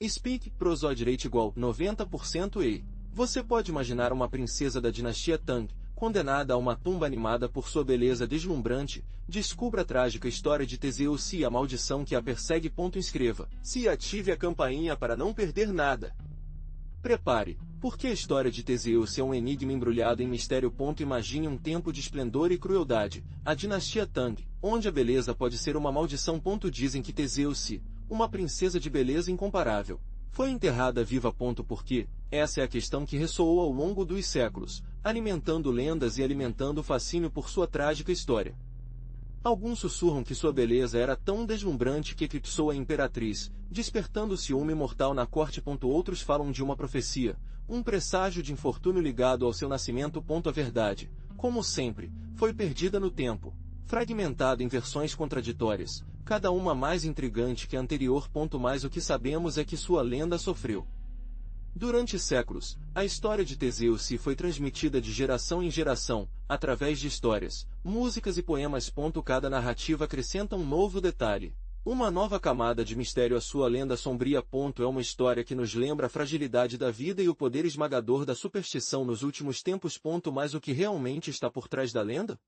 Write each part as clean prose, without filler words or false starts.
Speak, prosódia igual 90% e. Você pode imaginar uma princesa da dinastia Tang, condenada a uma tumba animada por sua beleza deslumbrante. Descubra a trágica história de Teseus e a maldição que a persegue. Inscreva-se e ative a campainha para não perder nada. Prepare, porque a história de Teseus é um enigma embrulhado em mistério. Imagine um tempo de esplendor e crueldade, a dinastia Tang, onde a beleza pode ser uma maldição. Dizem que Teseus, uma princesa de beleza incomparável, foi enterrada viva. Porque essa é a questão que ressoou ao longo dos séculos, alimentando lendas e alimentando o fascínio por sua trágica história. Alguns sussurram que sua beleza era tão deslumbrante que eclipsou a imperatriz, despertando o ciúme mortal na corte. Outros falam de uma profecia, um presságio de infortúnio ligado ao seu nascimento. A verdade, como sempre, foi perdida no tempo, fragmentada em versões contraditórias, cada uma mais intrigante que a anterior. Mas o que sabemos é que sua lenda sofreu. Durante séculos, a história de Teseus foi transmitida de geração em geração, através de histórias, músicas e poemas. Cada narrativa acrescenta um novo detalhe, uma nova camada de mistério à sua lenda sombria. É uma história que nos lembra a fragilidade da vida e o poder esmagador da superstição nos últimos tempos. Mas o que realmente está por trás da lenda?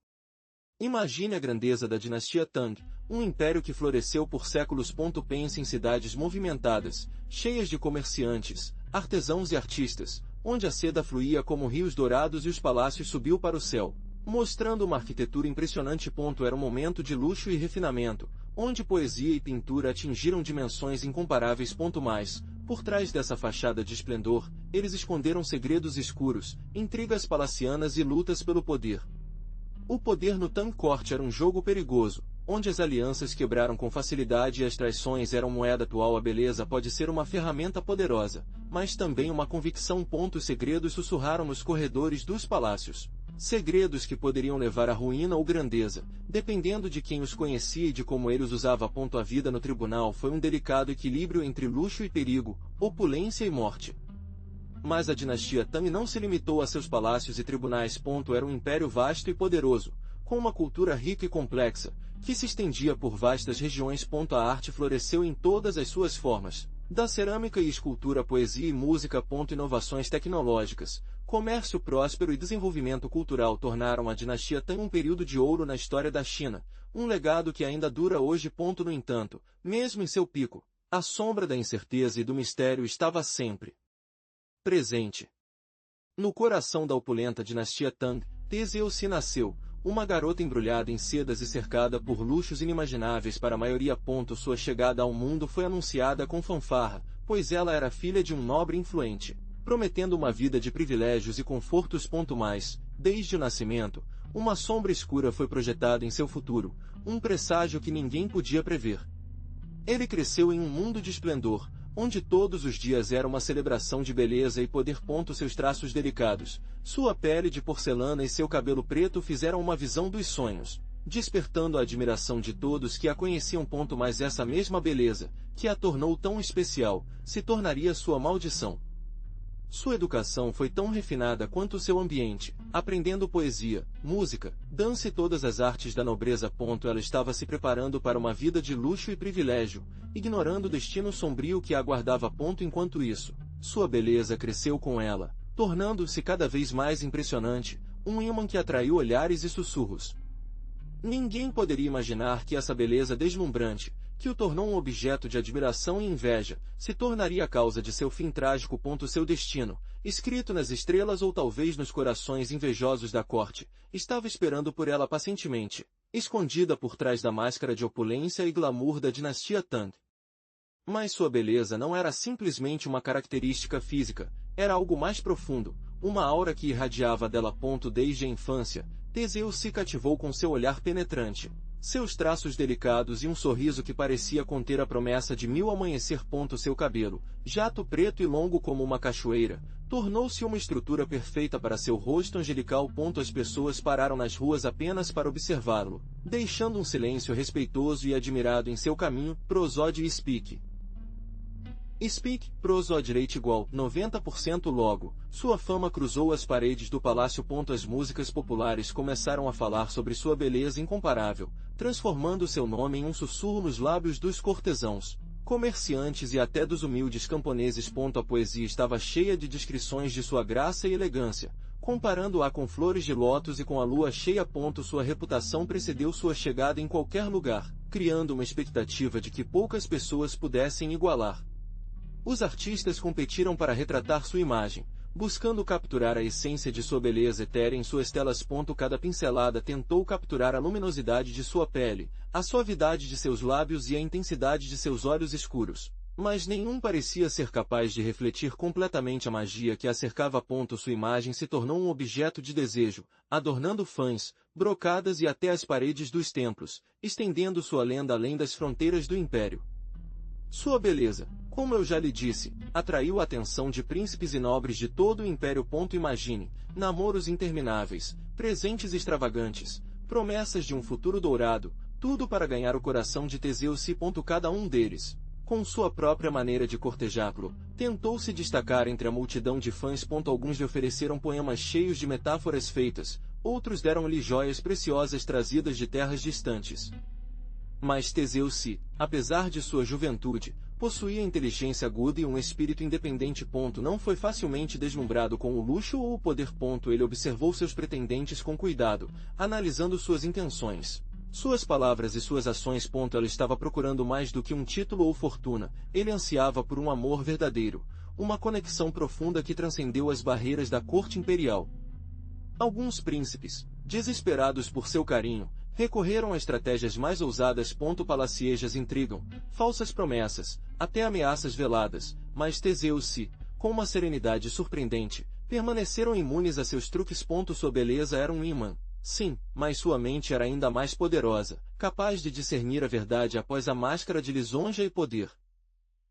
Imagine a grandeza da dinastia Tang, um império que floresceu por séculos. Pense em cidades movimentadas, cheias de comerciantes, artesãos e artistas, onde a seda fluía como rios dourados e os palácios subiu para o céu, mostrando uma arquitetura impressionante. Era um momento de luxo e refinamento, onde poesia e pintura atingiram dimensões incomparáveis. Mas, por trás dessa fachada de esplendor, eles esconderam segredos escuros, intrigas palacianas e lutas pelo poder. O poder no Tang Court era um jogo perigoso, onde as alianças quebraram com facilidade e as traições eram moeda atual. A beleza pode ser uma ferramenta poderosa, mas também uma convicção. Os segredos sussurraram nos corredores dos palácios. Segredos que poderiam levar à ruína ou grandeza, dependendo de quem os conhecia e de como ele os usava. A vida no tribunal foi um delicado equilíbrio entre luxo e perigo, opulência e morte. Mas a dinastia Tang não se limitou a seus palácios e tribunais. Era um império vasto e poderoso, com uma cultura rica e complexa, que se estendia por vastas regiões. A arte floresceu em todas as suas formas, da cerâmica e escultura à poesia e música. Inovações tecnológicas, comércio próspero e desenvolvimento cultural tornaram a dinastia Tang um período de ouro na história da China, um legado que ainda dura hoje. No entanto, mesmo em seu pico, a sombra da incerteza e do mistério estava sempre presente. No coração da opulenta dinastia Tang, Teseus nasceu, uma garota embrulhada em sedas e cercada por luxos inimagináveis para a maioria. Sua chegada ao mundo foi anunciada com fanfarra, pois ela era filha de um nobre influente, prometendo uma vida de privilégios e confortos. Mas, desde o nascimento, uma sombra escura foi projetada em seu futuro, um presságio que ninguém podia prever. Ele cresceu em um mundo de esplendor, onde todos os dias era uma celebração de beleza e poder. Seus traços delicados, sua pele de porcelana e seu cabelo preto fizeram uma visão dos sonhos, despertando a admiração de todos que a conheciam. Mas essa mesma beleza, que a tornou tão especial, se tornaria sua maldição. Sua educação foi tão refinada quanto seu ambiente, aprendendo poesia, música, dança e todas as artes da nobreza. Ela estava se preparando para uma vida de luxo e privilégio, ignorando o destino sombrio que a aguardava. Enquanto isso, sua beleza cresceu com ela, tornando-se cada vez mais impressionante, um ímã que atraiu olhares e sussurros. Ninguém poderia imaginar que essa beleza deslumbrante, que o tornou um objeto de admiração e inveja, se tornaria a causa de seu fim trágico. Seu destino, escrito nas estrelas ou talvez nos corações invejosos da corte, estava esperando por ela pacientemente, escondida por trás da máscara de opulência e glamour da dinastia Tang. Mas sua beleza não era simplesmente uma característica física, era algo mais profundo, uma aura que irradiava dela. Desde a infância, Teseus se cativou com seu olhar penetrante, seus traços delicados e um sorriso que parecia conter a promessa de mil amanhecer. Seu cabelo, jato preto e longo como uma cachoeira, tornou-se uma estrutura perfeita para seu rosto angelical. As pessoas pararam nas ruas apenas para observá-lo, deixando um silêncio respeitoso e admirado em seu caminho. Prosódia Speak. Speak, prosódia igual 90% logo, sua fama cruzou as paredes do palácio. As músicas populares começaram a falar sobre sua beleza incomparável, transformando seu nome em um sussurro nos lábios dos cortesãos. comerciantes e até dos humildes camponeses. A poesia estava cheia de descrições de sua graça e elegância, comparando-a com flores de lótus e com a lua cheia. Sua reputação precedeu sua chegada em qualquer lugar, criando uma expectativa de que poucas pessoas pudessem igualar. Os artistas competiram para retratar sua imagem, buscando capturar a essência de sua beleza etérea em suas telas. Cada pincelada tentou capturar a luminosidade de sua pele, a suavidade de seus lábios e a intensidade de seus olhos escuros. Mas nenhum parecia ser capaz de refletir completamente a magia que a cercava. Sua imagem se tornou um objeto de desejo, adornando fãs, brocadas e até as paredes dos templos, estendendo sua lenda além das fronteiras do império. Sua beleza, como eu já lhe disse, atraiu a atenção de príncipes e nobres de todo o império. Imagine, namoros intermináveis, presentes extravagantes, promessas de um futuro dourado, tudo para ganhar o coração de Teseu. Cada um deles, com sua própria maneira de cortejá-lo, tentou se destacar entre a multidão de fãs. Alguns lhe ofereceram poemas cheios de metáforas feitas, outros deram-lhe joias preciosas trazidas de terras distantes. Mas Teseu, apesar de sua juventude, possuía inteligência aguda e um espírito independente. Não foi facilmente deslumbrado com o luxo ou o poder. Ele observou seus pretendentes com cuidado, analisando suas intenções, suas palavras e suas ações. Ela estava procurando mais do que um título ou fortuna, ele ansiava por um amor verdadeiro, uma conexão profunda que transcendeu as barreiras da corte imperial. Alguns príncipes, desesperados por seu carinho, recorreram a estratégias mais ousadas. Palaciejas intrigam, falsas promessas, até ameaças veladas, mas Teseu, com uma serenidade surpreendente, permaneceram imunes a seus truques. Sua beleza era um imã, sim, mas sua mente era ainda mais poderosa, capaz de discernir a verdade após a máscara de lisonja e poder.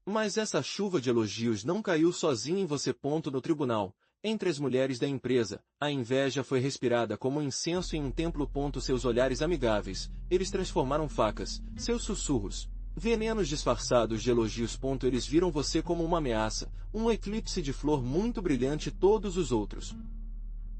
Mas essa chuva de elogios não caiu sozinha em você. No tribunal, entre as mulheres da empresa, a inveja foi respirada como um incenso em um templo. Seus olhares amigáveis, eles transformaram facas, seus sussurros, venenos disfarçados de elogios. Eles viram você como uma ameaça, um eclipse de flor muito brilhante. Todos os outros,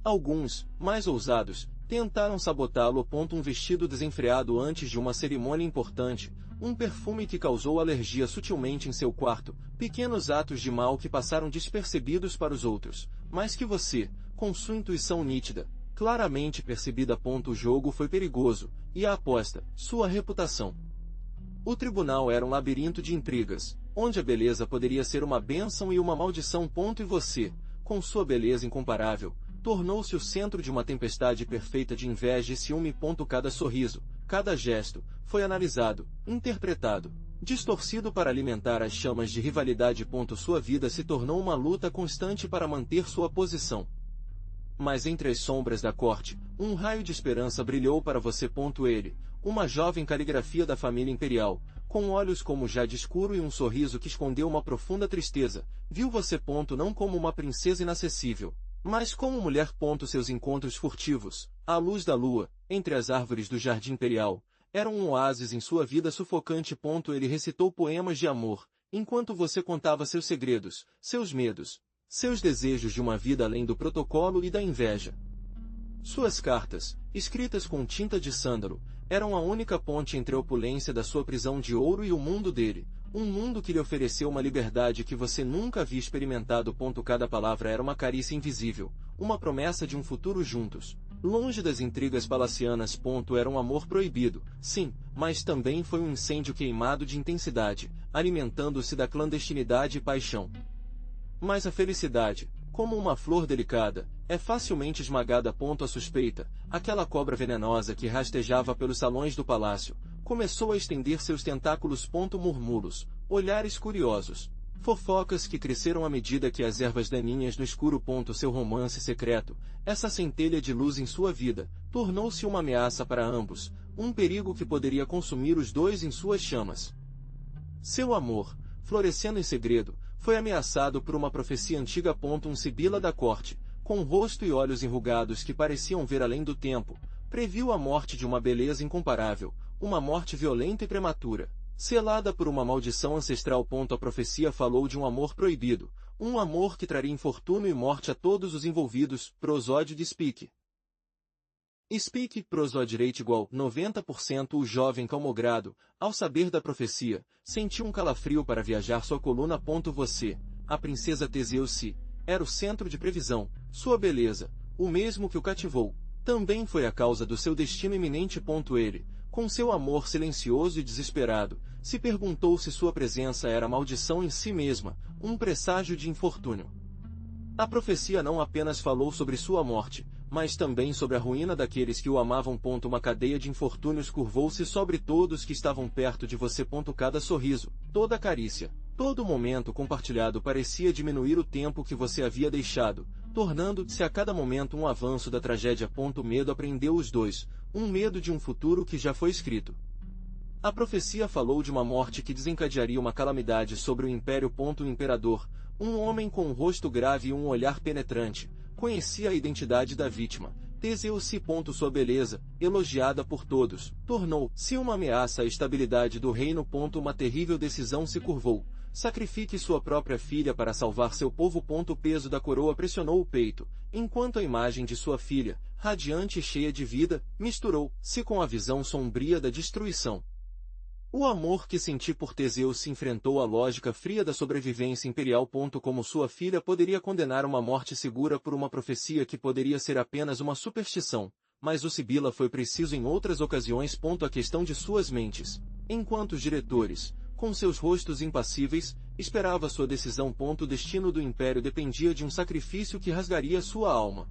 alguns, mais ousados, tentaram sabotá-lo. Um vestido desenfreado antes de uma cerimônia importante, um perfume que causou alergia sutilmente em seu quarto, pequenos atos de mal que passaram despercebidos para os outros, mas que você, com sua intuição nítida, claramente percebida. O jogo foi perigoso, e a aposta, sua reputação. O tribunal era um labirinto de intrigas, onde a beleza poderia ser uma bênção e uma maldição. E você, com sua beleza incomparável, tornou-se o centro de uma tempestade perfeita de inveja e ciúme. Cada sorriso, cada gesto, foi analisado, interpretado, distorcido para alimentar as chamas de rivalidade. Sua vida se tornou uma luta constante para manter sua posição. Mas entre as sombras da corte, um raio de esperança brilhou para você. Ele, uma jovem caligrafia da família imperial, com olhos como jade escuro e um sorriso que escondeu uma profunda tristeza, viu você. Não como uma princesa inacessível, mas como mulher. Seus encontros furtivos, à luz da lua, entre as árvores do jardim imperial, eram um oásis em sua vida sufocante. Ele recitou poemas de amor, enquanto você contava seus segredos, seus medos, seus desejos de uma vida além do protocolo e da inveja. Suas cartas, escritas com tinta de sândalo, eram a única ponte entre a opulência da sua prisão de ouro e o mundo dele, um mundo que lhe ofereceu uma liberdade que você nunca havia experimentado. Cada palavra era uma carícia invisível, uma promessa de um futuro juntos, longe das intrigas palacianas. Era um amor proibido, sim, mas também foi um incêndio queimado de intensidade, alimentando-se da clandestinidade e paixão. Mas a felicidade, como uma flor delicada, é facilmente esmagada. A suspeita, aquela cobra venenosa que rastejava pelos salões do palácio, começou a estender seus tentáculos. Murmúrios, olhares curiosos, fofocas que cresceram à medida que as ervas daninhas no escuro. Seu romance secreto, essa centelha de luz em sua vida, tornou-se uma ameaça para ambos, um perigo que poderia consumir os dois em suas chamas. Seu amor, florescendo em segredo, foi ameaçado por uma profecia antiga. Um sibila da corte, com rosto e olhos enrugados que pareciam ver além do tempo, previu a morte de uma beleza incomparável, uma morte violenta e prematura, selada por uma maldição ancestral. A profecia falou de um amor proibido, um amor que traria infortúnio e morte a todos os envolvidos. Prosódio de Speke. Speak prosodireite igual 90%. O jovem calmogrado, ao saber da profecia, sentiu um calafrio para viajar sua coluna. Você, a princesa Teseu-se, era o centro de previsão, sua beleza, o mesmo que o cativou, também foi a causa do seu destino iminente. Ele, com seu amor silencioso e desesperado, se perguntou se sua presença era maldição em si mesma, um presságio de infortúnio. A profecia não apenas falou sobre sua morte, mas também sobre a ruína daqueles que o amavam. Uma cadeia de infortúnios curvou-se sobre todos que estavam perto de você. Cada sorriso, toda carícia, todo momento compartilhado parecia diminuir o tempo que você havia deixado, tornando-se a cada momento um avanço da tragédia. O medo apreendeu os dois, um medo de um futuro que já foi escrito. A profecia falou de uma morte que desencadearia uma calamidade sobre o império. O imperador, um homem com um rosto grave e um olhar penetrante, conhecia a identidade da vítima. Teseu-se. Sua beleza, elogiada por todos, tornou-se uma ameaça à estabilidade do reino. Uma terrível decisão se curvou. Sacrifique sua própria filha para salvar seu povo. O peso da coroa pressionou o peito, enquanto a imagem de sua filha, radiante e cheia de vida, misturou-se com a visão sombria da destruição. O amor que senti por Teseu se enfrentou à lógica fria da sobrevivência imperial. Como sua filha poderia condenar uma morte segura por uma profecia que poderia ser apenas uma superstição, mas o Sibila foi preciso em outras ocasiões. A questão de suas mentes, enquanto os diretores, com seus rostos impassíveis, esperava sua decisão. O destino do império dependia de um sacrifício que rasgaria sua alma.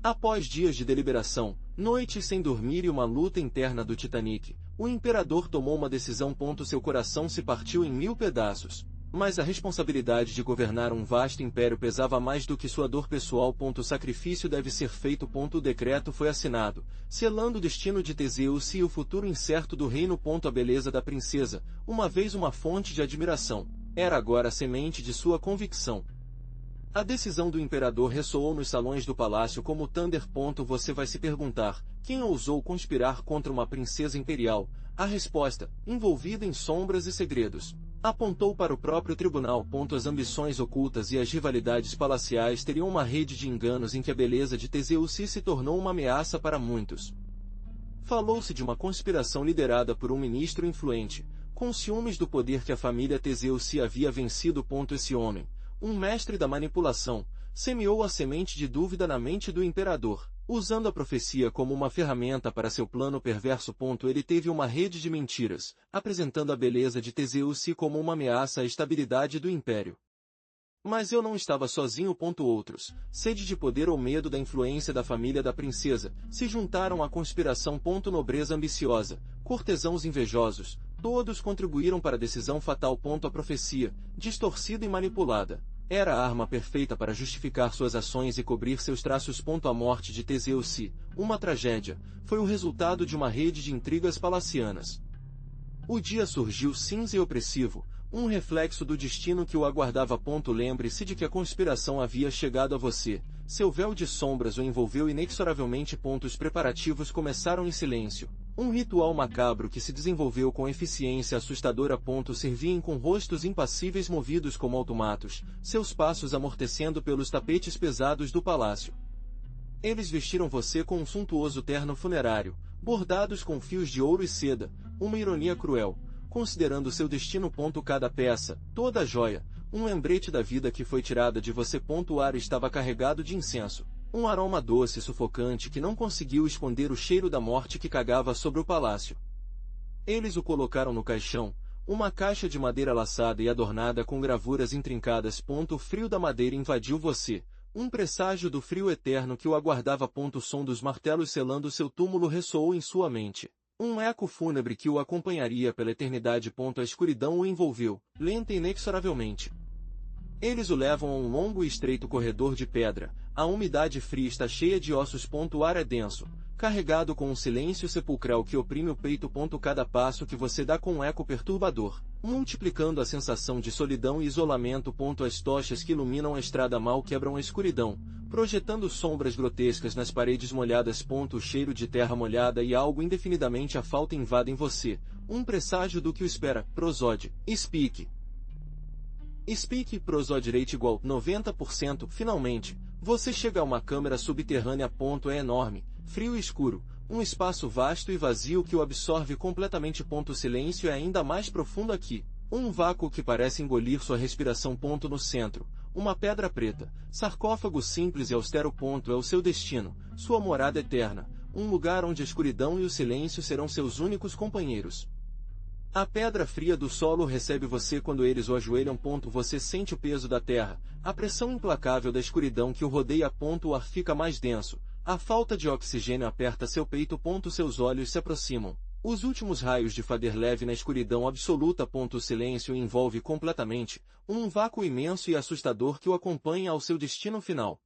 Após dias de deliberação, noites sem dormir e uma luta interna do Titanic, o imperador tomou uma decisão. Seu coração se partiu em 1000 pedaços, mas a responsabilidade de governar um vasto império pesava mais do que sua dor pessoal. O sacrifício deve ser feito. O decreto foi assinado, selando o destino de Teseu e o futuro incerto do reino. A beleza da princesa, uma vez uma fonte de admiração, era agora a semente de sua convicção. A decisão do imperador ressoou nos salões do palácio como thunder. Você vai se perguntar, quem ousou conspirar contra uma princesa imperial? A resposta, envolvida em sombras e segredos, apontou para o próprio tribunal. As ambições ocultas e as rivalidades palaciais teriam uma rede de enganos em que a beleza de Teseu se tornou uma ameaça para muitos. Falou-se de uma conspiração liderada por um ministro influente, com ciúmes do poder que a família Teseu havia vencido. Esse homem, um mestre da manipulação, semeou a semente de dúvida na mente do imperador, usando a profecia como uma ferramenta para seu plano perverso. Ele teve uma rede de mentiras, apresentando a beleza de Teseu como uma ameaça à estabilidade do império. Mas eu não estava sozinho. Outros, sede de poder ou medo da influência da família da princesa, se juntaram à conspiração. Nobreza ambiciosa, cortesãos invejosos, todos contribuíram para a decisão fatal. A profecia, distorcida e manipulada, era a arma perfeita para justificar suas ações e cobrir seus traços. A morte de Teseu, uma tragédia, foi o resultado de uma rede de intrigas palacianas. O dia surgiu cinza e opressivo, um reflexo do destino que o aguardava. Lembre-se de que a conspiração havia chegado a você, seu véu de sombras o envolveu inexoravelmente. Os preparativos começaram em silêncio. Um ritual macabro que se desenvolveu com eficiência assustadora. Serviam com rostos impassíveis movidos como automatos, seus passos amortecendo pelos tapetes pesados do palácio. Eles vestiram você com um suntuoso terno funerário, bordados com fios de ouro e seda, uma ironia cruel, considerando seu destino. Cada peça, toda joia, um lembrete da vida que foi tirada de você. O ar estava carregado de incenso, um aroma doce e sufocante que não conseguiu esconder o cheiro da morte que cagava sobre o palácio. Eles o colocaram no caixão, uma caixa de madeira laçada e adornada com gravuras intrincadas. O frio da madeira invadiu você, um presságio do frio eterno que o aguardava. O som dos martelos selando seu túmulo ressoou em sua mente, um eco fúnebre que o acompanharia pela eternidade. A escuridão o envolveu, lenta e inexoravelmente. Eles o levam a um longo e estreito corredor de pedra, a umidade fria está cheia de ossos. O ar é denso, carregado com um silêncio sepulcral que oprime o peito. Cada passo que você dá com um eco perturbador, multiplicando a sensação de solidão e isolamento. As tochas que iluminam a estrada mal quebram a escuridão, projetando sombras grotescas nas paredes molhadas. O cheiro de terra molhada e algo indefinidamente à falta invadem você, um presságio do que o espera. Prosode, Speak prosodireite igual 90%. Finalmente, você chega a uma câmara subterrânea. É enorme, frio e escuro, um espaço vasto e vazio que o absorve completamente. O silêncio é ainda mais profundo aqui. Um vácuo que parece engolir sua respiração. No centro, uma pedra preta, sarcófago simples e austero. É o seu destino, sua morada eterna, um lugar onde a escuridão e o silêncio serão seus únicos companheiros. A pedra fria do solo recebe você quando eles o ajoelham. Você sente o peso da terra, a pressão implacável da escuridão que o rodeia. O ar fica mais denso, a falta de oxigênio aperta seu peito. Seus olhos se aproximam. Os últimos raios de fader leve na escuridão absoluta. O silêncio o envolve completamente, um vácuo imenso e assustador que o acompanha ao seu destino final.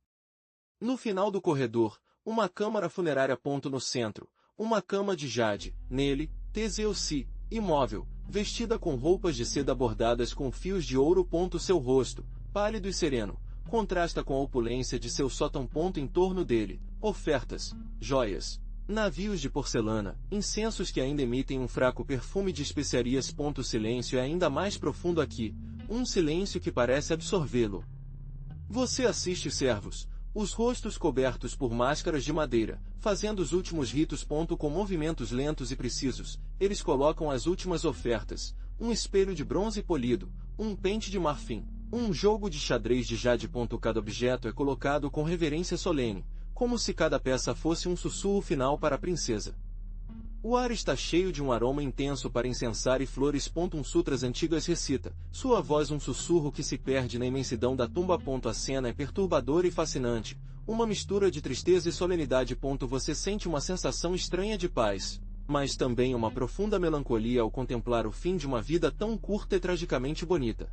No final do corredor, uma câmara funerária. No centro, uma cama de jade, nele, Teseus, imóvel, vestida com roupas de seda bordadas com fios de ouro. Seu rosto, pálido e sereno, contrasta com a opulência de seu sótão. Em torno dele, ofertas, joias, navios de porcelana, incensos que ainda emitem um fraco perfume de especiarias. O silêncio é ainda mais profundo aqui, um silêncio que parece absorvê-lo. Você assiste servos, os rostos cobertos por máscaras de madeira, fazendo os últimos ritos. Com movimentos lentos e precisos, eles colocam as últimas ofertas, um espelho de bronze polido, um pente de marfim, um jogo de xadrez de jade. Cada objeto é colocado com reverência solene, como se cada peça fosse um sussurro final para a princesa. O ar está cheio de um aroma intenso para incensar e flores. Sutras antigas recita, sua voz um sussurro que se perde na imensidão da tumba. A cena é perturbadora e fascinante, uma mistura de tristeza e solenidade. Você sente uma sensação estranha de paz, mas também uma profunda melancolia ao contemplar o fim de uma vida tão curta e tragicamente bonita.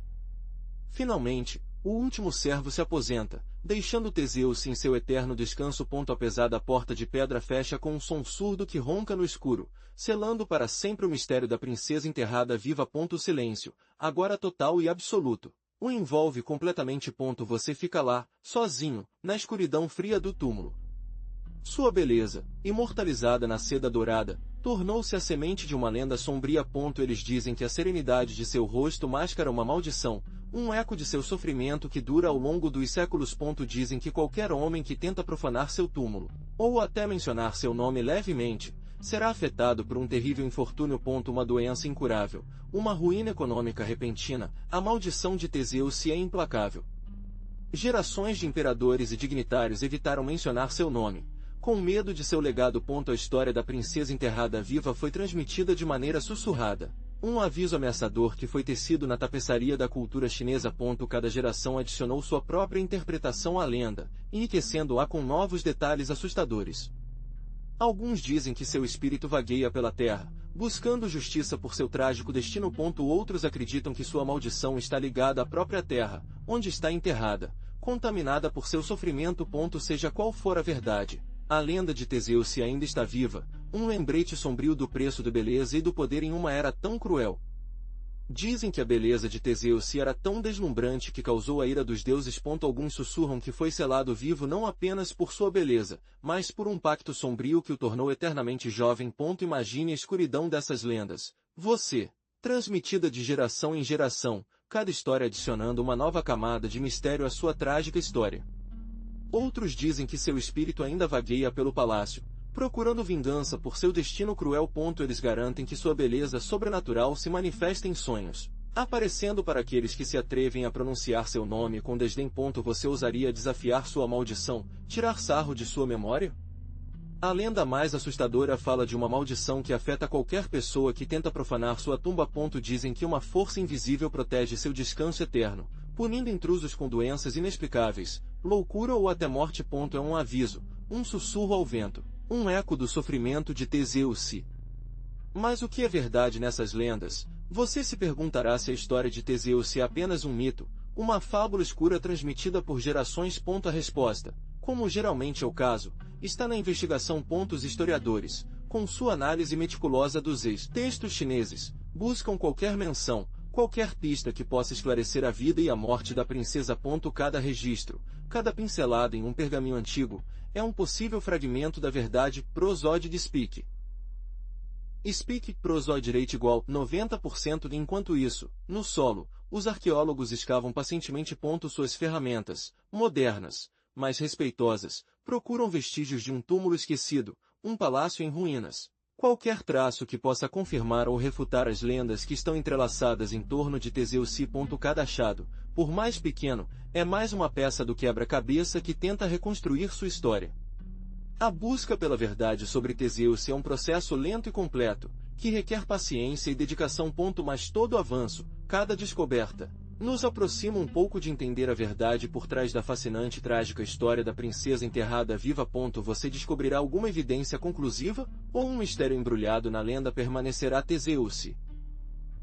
Finalmente, o último servo se aposenta, deixando Teseus em seu eterno descanso. A pesada porta de pedra fecha com um som surdo que ronca no escuro, selando para sempre o mistério da princesa enterrada viva. O silêncio, agora total e absoluto, o envolve completamente. Você fica lá, sozinho, na escuridão fria do túmulo. Sua beleza, imortalizada na seda dourada, tornou-se a semente de uma lenda sombria. Eles dizem que a serenidade de seu rosto mascara uma maldição, um eco de seu sofrimento que dura ao longo dos séculos. Dizem que qualquer homem que tenta profanar seu túmulo, ou até mencionar seu nome levemente, será afetado por um terrível infortúnio. Uma doença incurável, uma ruína econômica repentina. A maldição de Teseus é implacável. Gerações de imperadores e dignitários evitaram mencionar seu nome, com medo de seu legado. A história da princesa enterrada viva foi transmitida de maneira sussurrada, um aviso ameaçador que foi tecido na tapeçaria da cultura chinesa. Cada geração adicionou sua própria interpretação à lenda, enriquecendo-a com novos detalhes assustadores. Alguns dizem que seu espírito vagueia pela terra, buscando justiça por seu trágico destino. Outros acreditam que sua maldição está ligada à própria terra, onde está enterrada, contaminada por seu sofrimento. Seja qual for a verdade, a lenda de Teseus ainda está viva, um lembrete sombrio do preço da beleza e do poder em uma era tão cruel. Dizem que a beleza de Teseus era tão deslumbrante que causou a ira dos deuses. Alguns sussurram que foi selado vivo não apenas por sua beleza, mas por um pacto sombrio que o tornou eternamente jovem. Imagine a escuridão dessas lendas, você, transmitida de geração em geração, cada história adicionando uma nova camada de mistério à sua trágica história. Outros dizem que seu espírito ainda vagueia pelo palácio, procurando vingança por seu destino cruel. Eles garantem que sua beleza sobrenatural se manifesta em sonhos, aparecendo para aqueles que se atrevem a pronunciar seu nome com desdém. Você ousaria desafiar sua maldição, tirar sarro de sua memória? A lenda mais assustadora fala de uma maldição que afeta qualquer pessoa que tenta profanar sua tumba. Dizem que uma força invisível protege seu descanso eterno, punindo intrusos com doenças inexplicáveis, loucura ou até morte. É um aviso, um sussurro ao vento, um eco do sofrimento de Teseus. Mas o que é verdade nessas lendas? Você se perguntará se a história de Teseus é apenas um mito, uma fábula escura transmitida por gerações. A resposta, como geralmente é o caso, está na investigação. Os historiadores, com sua análise meticulosa dos textos chineses, buscam qualquer menção, qualquer pista que possa esclarecer a vida e a morte da princesa. Cada registro, cada pincelada em um pergaminho antigo, é um possível fragmento da verdade. Prosóide de Speak. Speak prosóide rate igual 90%. Enquanto isso, no solo, os arqueólogos escavam pacientemente. Suas ferramentas, modernas, mais respeitosas, procuram vestígios de um túmulo esquecido, um palácio em ruínas. Qualquer traço que possa confirmar ou refutar as lendas que estão entrelaçadas em torno de Teseus. Cada achado, por mais pequeno, é mais uma peça do quebra-cabeça que tenta reconstruir sua história. A busca pela verdade sobre Teseus é um processo lento e completo, que requer paciência e dedicação. Mas todo avanço, cada descoberta, nos aproxima um pouco de entender a verdade por trás da fascinante e trágica história da princesa enterrada viva. Você descobrirá alguma evidência conclusiva, ou um mistério embrulhado na lenda permanecerá? Teseus.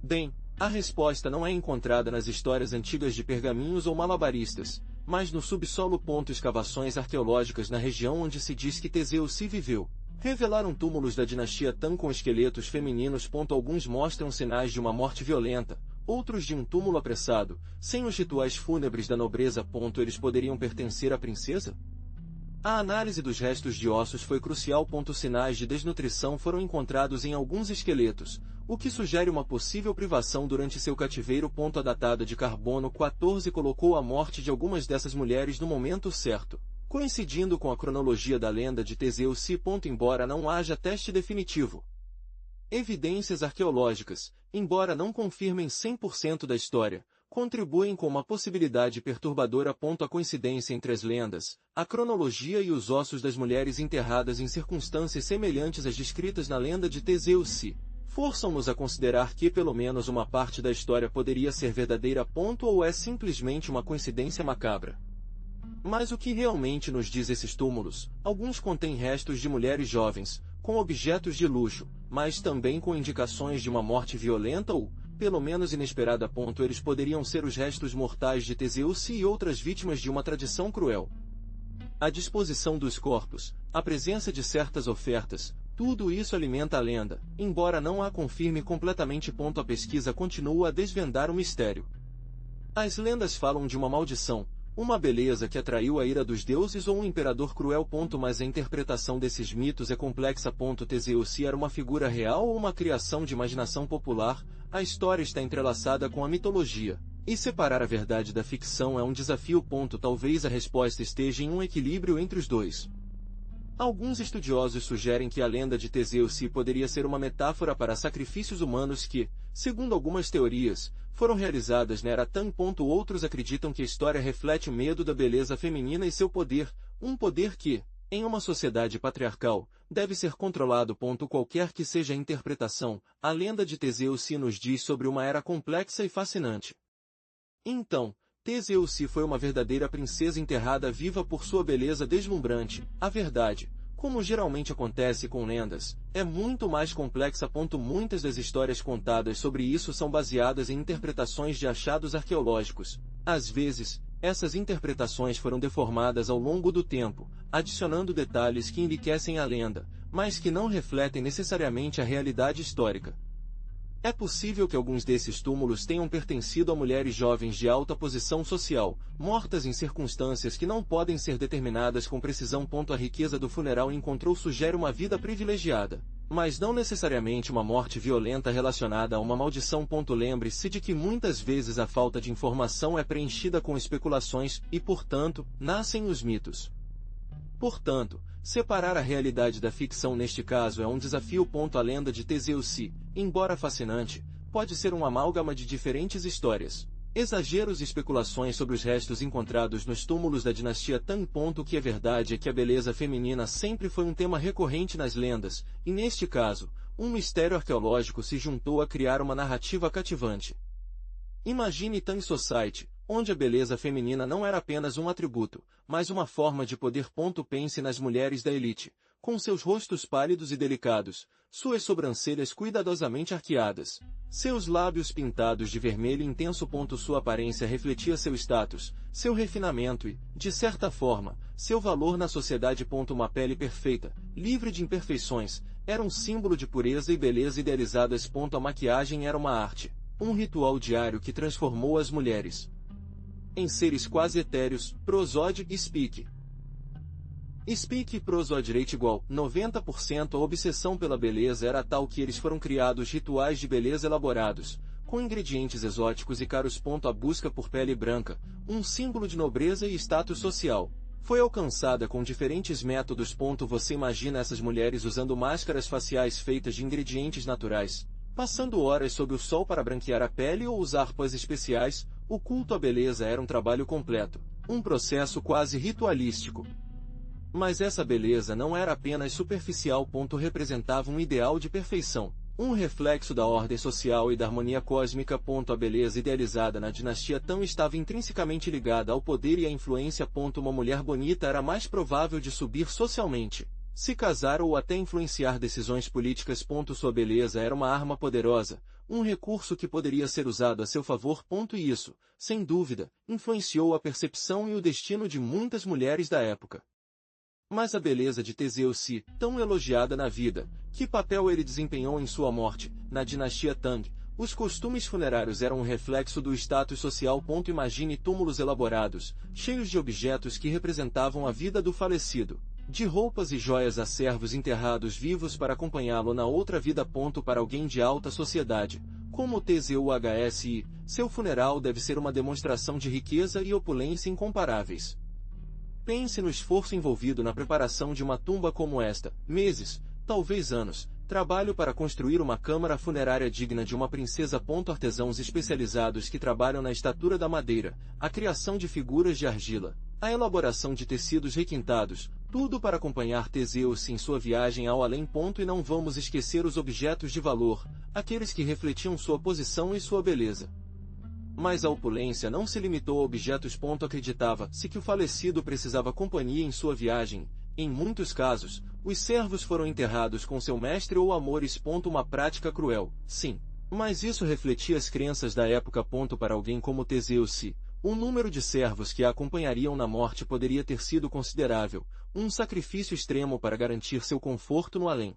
Bem, a resposta não é encontrada nas histórias antigas de pergaminhos ou malabaristas, mas no subsolo. Escavações arqueológicas na região onde se diz que Teseus viveu revelaram túmulos da dinastia Tang com esqueletos femininos. Alguns mostram sinais de uma morte violenta, outros de um túmulo apressado, sem os rituais fúnebres da nobreza. Eles poderiam pertencer à princesa? A análise dos restos de ossos foi crucial. Sinais de desnutrição foram encontrados em alguns esqueletos, o que sugere uma possível privação durante seu cativeiro. A datada de carbono 14 colocou a morte de algumas dessas mulheres no momento certo, coincidindo com a cronologia da lenda de Teseus. Embora não haja teste definitivo, evidências arqueológicas, embora não confirmem 100% da história, contribuem com uma possibilidade perturbadora. A coincidência entre as lendas, a cronologia e os ossos das mulheres enterradas em circunstâncias semelhantes às descritas na lenda de Teseus forçam-nos a considerar que pelo menos uma parte da história poderia ser verdadeira. Ou é simplesmente uma coincidência macabra. Mas o que realmente nos diz esses túmulos? Alguns contêm restos de mulheres jovens, com objetos de luxo, mas também com indicações de uma morte violenta ou, pelo menos inesperada. Eles poderiam ser os restos mortais de Teseus e outras vítimas de uma tradição cruel. A disposição dos corpos, a presença de certas ofertas, tudo isso alimenta a lenda, embora não a confirme completamente. A pesquisa continua a desvendar o mistério. As lendas falam de uma maldição, uma beleza que atraiu a ira dos deuses ou um imperador cruel. Mas a interpretação desses mitos é complexa. Teseus era uma figura real ou uma criação de imaginação popular? A história está entrelaçada com a mitologia, e separar a verdade da ficção é um desafio. Talvez a resposta esteja em um equilíbrio entre os dois. Alguns estudiosos sugerem que a lenda de Teseus poderia ser uma metáfora para sacrifícios humanos que, segundo algumas teorias, foram realizadas na Era Tang. Outros acreditam que a história reflete o medo da beleza feminina e seu poder, um poder que, em uma sociedade patriarcal, deve ser controlado. Qualquer que seja a interpretação, a lenda de Teseus nos diz sobre uma era complexa e fascinante. Então, Teseus foi uma verdadeira princesa enterrada viva por sua beleza deslumbrante. A verdade, como geralmente acontece com lendas, é muito mais complexa. Muitas das histórias contadas sobre isso são baseadas em interpretações de achados arqueológicos. Às vezes, essas interpretações foram deformadas ao longo do tempo, adicionando detalhes que enriquecem a lenda, mas que não refletem necessariamente a realidade histórica. É possível que alguns desses túmulos tenham pertencido a mulheres jovens de alta posição social, mortas em circunstâncias que não podem ser determinadas com precisão. A riqueza do funeral encontrou sugere uma vida privilegiada, mas não necessariamente uma morte violenta relacionada a uma maldição. Lembre-se de que muitas vezes a falta de informação é preenchida com especulações e, portanto, nascem os mitos. Portanto, separar a realidade da ficção neste caso é um desafio. A lenda de Teseus, embora fascinante, pode ser um amálgama de diferentes histórias, exageros e especulações sobre os restos encontrados nos túmulos da dinastia Tang. O que é verdade é que a beleza feminina sempre foi um tema recorrente nas lendas, e neste caso, um mistério arqueológico se juntou a criar uma narrativa cativante. Imagine Tang Society, onde a beleza feminina não era apenas um atributo, mas uma forma de poder. Pense nas mulheres da elite, com seus rostos pálidos e delicados, suas sobrancelhas cuidadosamente arqueadas, seus lábios pintados de vermelho intenso. Sua aparência refletia seu status, seu refinamento e, de certa forma, seu valor na sociedade. Uma pele perfeita, livre de imperfeições, era um símbolo de pureza e beleza idealizadas. A maquiagem era uma arte, um ritual diário que transformou as mulheres em seres quase etéreos. Prosode e Speak. Speak e Prosode igual 90%. A obsessão pela beleza era tal que eles foram criados rituais de beleza elaborados, com ingredientes exóticos e caros. A busca por pele branca, um símbolo de nobreza e status social, foi alcançada com diferentes métodos. Você imagina essas mulheres usando máscaras faciais feitas de ingredientes naturais, passando horas sob o sol para branquear a pele ou usar pós especiais. O culto à beleza era um trabalho completo, um processo quase ritualístico. Mas essa beleza não era apenas superficial. Representava um ideal de perfeição, um reflexo da ordem social e da harmonia cósmica. A beleza idealizada na dinastia Tang estava intrinsecamente ligada ao poder e à influência. Uma mulher bonita era mais provável de subir socialmente, se casar ou até influenciar decisões políticas. Sua beleza era uma arma poderosa, um recurso que poderia ser usado a seu favor. E isso, sem dúvida, influenciou a percepção e o destino de muitas mulheres da época. Mas a beleza de Teseu Se, tão elogiada na vida, que papel ele desempenhou em sua morte? Na dinastia Tang, os costumes funerários eram um reflexo do status social. Imagine túmulos elaborados, cheios de objetos que representavam a vida do falecido, de roupas e joias a servos enterrados vivos para acompanhá-lo na outra vida. Para alguém de alta sociedade, como Teseu Hsi, seu funeral deve ser uma demonstração de riqueza e opulência incomparáveis. Pense no esforço envolvido na preparação de uma tumba como esta: meses, talvez anos, trabalho para construir uma câmara funerária digna de uma princesa. Artesãos especializados que trabalham na estatura da madeira, a criação de figuras de argila, a elaboração de tecidos requintados, tudo para acompanhar Teseu em sua viagem ao além. E não vamos esquecer os objetos de valor, aqueles que refletiam sua posição e sua beleza. Mas a opulência não se limitou a objetos. Acreditava-se que o falecido precisava companhia em sua viagem. Em muitos casos, os servos foram enterrados com seu mestre ou amores. Uma prática cruel, sim. Mas isso refletia as crenças da época. Para alguém como Teseu Se, o número de servos que a acompanhariam na morte poderia ter sido considerável, um sacrifício extremo para garantir seu conforto no além.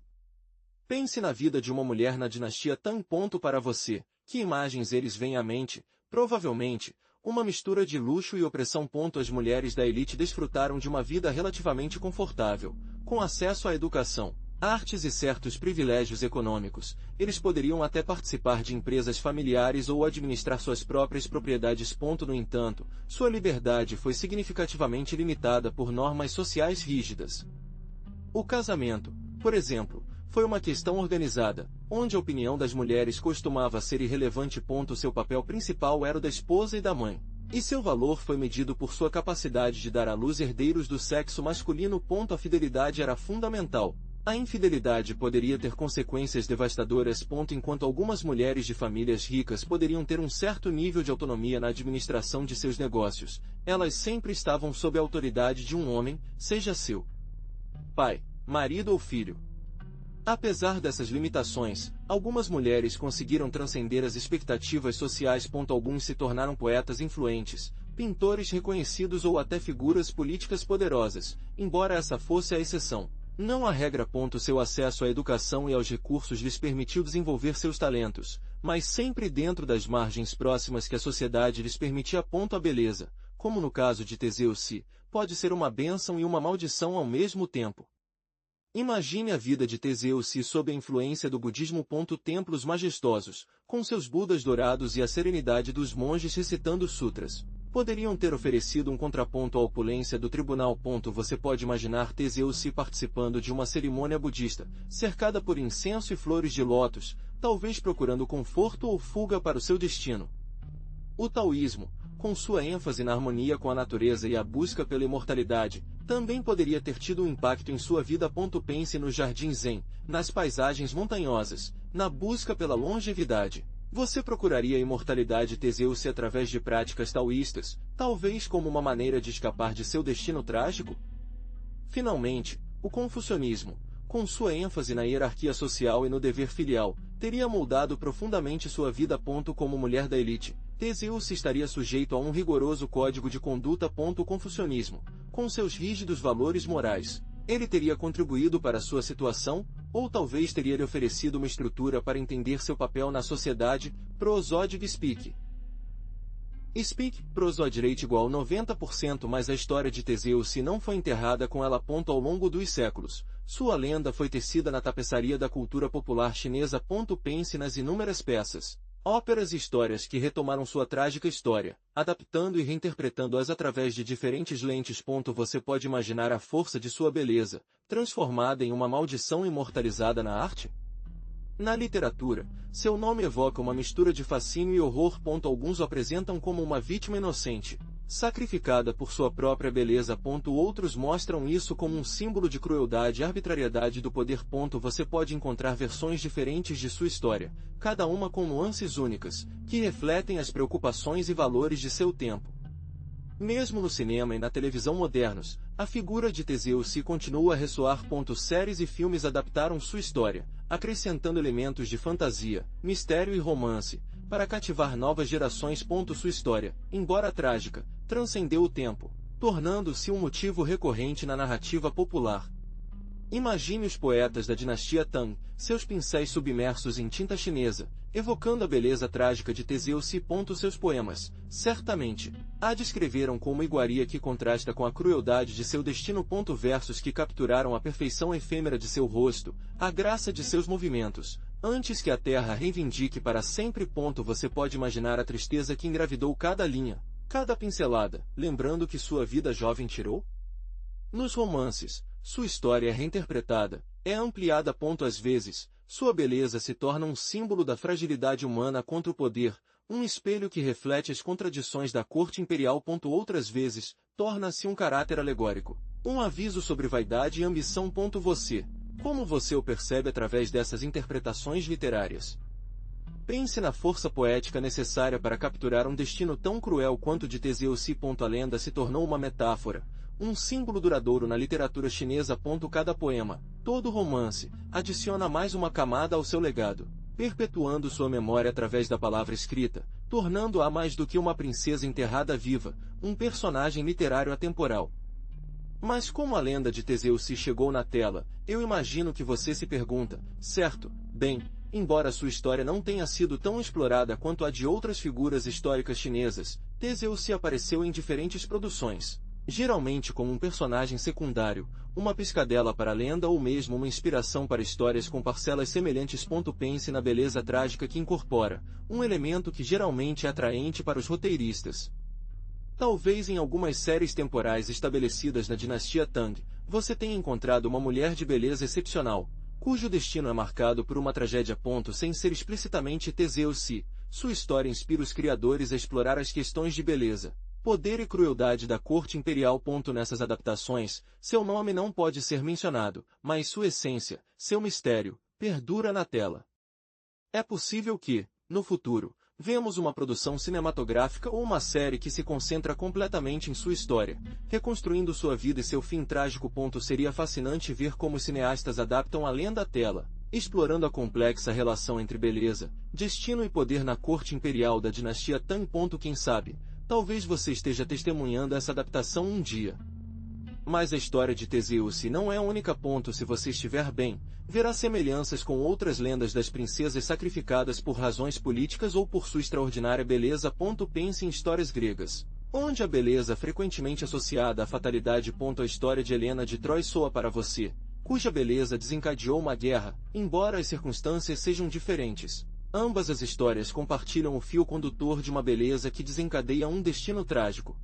Pense na vida de uma mulher na dinastia Tang. Para você, que imagens eles vêm à mente? Provavelmente, uma mistura de luxo e opressão. As mulheres da elite desfrutaram de uma vida relativamente confortável, com acesso à educação, artes e certos privilégios econômicos. Eles poderiam até participar de empresas familiares ou administrar suas próprias propriedades. No entanto, sua liberdade foi significativamente limitada por normas sociais rígidas. O casamento, por exemplo, foi uma questão organizada, onde a opinião das mulheres costumava ser irrelevante. Seu papel principal era o da esposa e da mãe, e seu valor foi medido por sua capacidade de dar à luz herdeiros do sexo masculino. A fidelidade era fundamental. A infidelidade poderia ter consequências devastadoras. Enquanto algumas mulheres de famílias ricas poderiam ter um certo nível de autonomia na administração de seus negócios, elas sempre estavam sob a autoridade de um homem, seja seu pai, marido ou filho. Apesar dessas limitações, algumas mulheres conseguiram transcender as expectativas sociais. Alguns se tornaram poetas influentes, pintores reconhecidos ou até figuras políticas poderosas, embora essa fosse a exceção. Não a regra. Seu acesso à educação e aos recursos lhes permitiu desenvolver seus talentos, mas sempre dentro das margens próximas que a sociedade lhes permitia. A beleza, como no caso de Teseu Se, pode ser uma bênção e uma maldição ao mesmo tempo. Imagine a vida de Teseu Se sob a influência do budismo. Templos majestosos, com seus budas dourados e a serenidade dos monges recitando sutras, poderiam ter oferecido um contraponto à opulência do tribunal. Você pode imaginar Teseu Se participando de uma cerimônia budista, cercada por incenso e flores de lótus, talvez procurando conforto ou fuga para o seu destino. O taoísmo, com sua ênfase na harmonia com a natureza e a busca pela imortalidade, também poderia ter tido um impacto em sua vida. Pense nos jardins zen, nas paisagens montanhosas, na busca pela longevidade. Você procuraria a imortalidade Teseu Se através de práticas taoístas, talvez como uma maneira de escapar de seu destino trágico? Finalmente, o confucionismo, com sua ênfase na hierarquia social e no dever filial, teria moldado profundamente sua vida. Como mulher da elite, Teseu Se estaria sujeito a um rigoroso código de conduta. O confucionismo, com seus rígidos valores morais, ele teria contribuído para sua situação, ou talvez teria lhe oferecido uma estrutura para entender seu papel na sociedade. Prosódigo Speak. Speak, prosódirate igual 90%. Mas a história de Teseu Se não foi enterrada com ela. Ao longo dos séculos, sua lenda foi tecida na tapeçaria da cultura popular chinesa. Pense nas inúmeras peças, Óperas e histórias que retomaram sua trágica história, adaptando e reinterpretando-as através de diferentes lentes. Você pode imaginar a força de sua beleza, transformada em uma maldição imortalizada na arte? Na literatura, seu nome evoca uma mistura de fascínio e horror. Alguns o apresentam como uma vítima inocente, sacrificada por sua própria beleza. Outros mostram isso como um símbolo de crueldade e arbitrariedade do poder. Você pode encontrar versões diferentes de sua história, cada uma com nuances únicas, que refletem as preocupações e valores de seu tempo. Mesmo no cinema e na televisão modernos, a figura de Teseu se continua a ressoar. Séries e filmes adaptaram sua história, acrescentando elementos de fantasia, mistério e romance, para cativar novas gerações. Sua história, embora trágica, transcendeu o tempo, tornando-se um motivo recorrente na narrativa popular. Imagine os poetas da dinastia Tang, seus pincéis submersos em tinta chinesa, evocando a beleza trágica de Teseu. Seus poemas, certamente, a descreveram com uma iguaria que contrasta com a crueldade de seu destino. Versos que capturaram a perfeição efêmera de seu rosto, a graça de seus movimentos, antes que a terra reivindique para sempre. Você pode imaginar a tristeza que engravidou cada linha, cada pincelada, lembrando que sua vida jovem tirou? Nos romances, sua história é reinterpretada, é ampliada. Às vezes, sua beleza se torna um símbolo da fragilidade humana contra o poder, um espelho que reflete as contradições da corte imperial. Outras vezes, torna-se um caráter alegórico, um aviso sobre vaidade e ambição. Como você o percebe através dessas interpretações literárias? Pense na força poética necessária para capturar um destino tão cruel quanto o de Teseu. A lenda se tornou uma metáfora, um símbolo duradouro na literatura chinesa. Cada poema, todo romance, adiciona mais uma camada ao seu legado, perpetuando sua memória através da palavra escrita, tornando-a mais do que uma princesa enterrada viva, um personagem literário atemporal. Mas como a lenda de Teseu chegou na tela, eu imagino que você se pergunta, certo? Bem, embora sua história não tenha sido tão explorada quanto a de outras figuras históricas chinesas, Teseu apareceu em diferentes produções, geralmente como um personagem secundário, uma piscadela para a lenda ou mesmo uma inspiração para histórias com parcelas semelhantes. Pense na beleza trágica que incorpora, um elemento que geralmente é atraente para os roteiristas. Talvez em algumas séries temporais estabelecidas na dinastia Tang, você tenha encontrado uma mulher de beleza excepcional, cujo destino é marcado por uma tragédia. Sem ser explicitamente Teseu. Sua história inspira os criadores a explorar as questões de beleza, poder e crueldade da corte imperial. Nessas adaptações, seu nome não pode ser mencionado, mas sua essência, seu mistério, perdura na tela. É possível que, no futuro, vemos uma produção cinematográfica ou uma série que se concentra completamente em sua história, reconstruindo sua vida e seu fim trágico. Seria fascinante ver como os cineastas adaptam a lenda à tela, explorando a complexa relação entre beleza, destino e poder na corte imperial da dinastia Tang. Quem sabe, talvez você esteja testemunhando essa adaptação um dia. Mas a história de Teseu não é a única. Se você estiver bem, verá semelhanças com outras lendas das princesas sacrificadas por razões políticas ou por sua extraordinária beleza. Pense em histórias gregas, onde a beleza é frequentemente associada à fatalidade. A história de Helena de Troia soa para você, cuja beleza desencadeou uma guerra, embora as circunstâncias sejam diferentes. Ambas as histórias compartilham o fio condutor de uma beleza que desencadeia um destino trágico.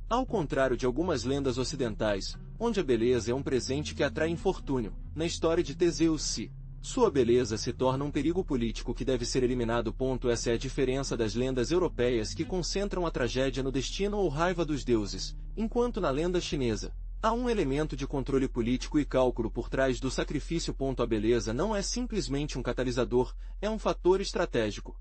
Ao contrário de algumas lendas ocidentais, onde a beleza é um presente que atrai infortúnio, na história de Teseu sua beleza se torna um perigo político que deve ser eliminado. Essa é a diferença das lendas europeias que concentram a tragédia no destino ou raiva dos deuses, enquanto na lenda chinesa, há um elemento de controle político e cálculo por trás do sacrifício. A beleza não é simplesmente um catalisador, é um fator estratégico.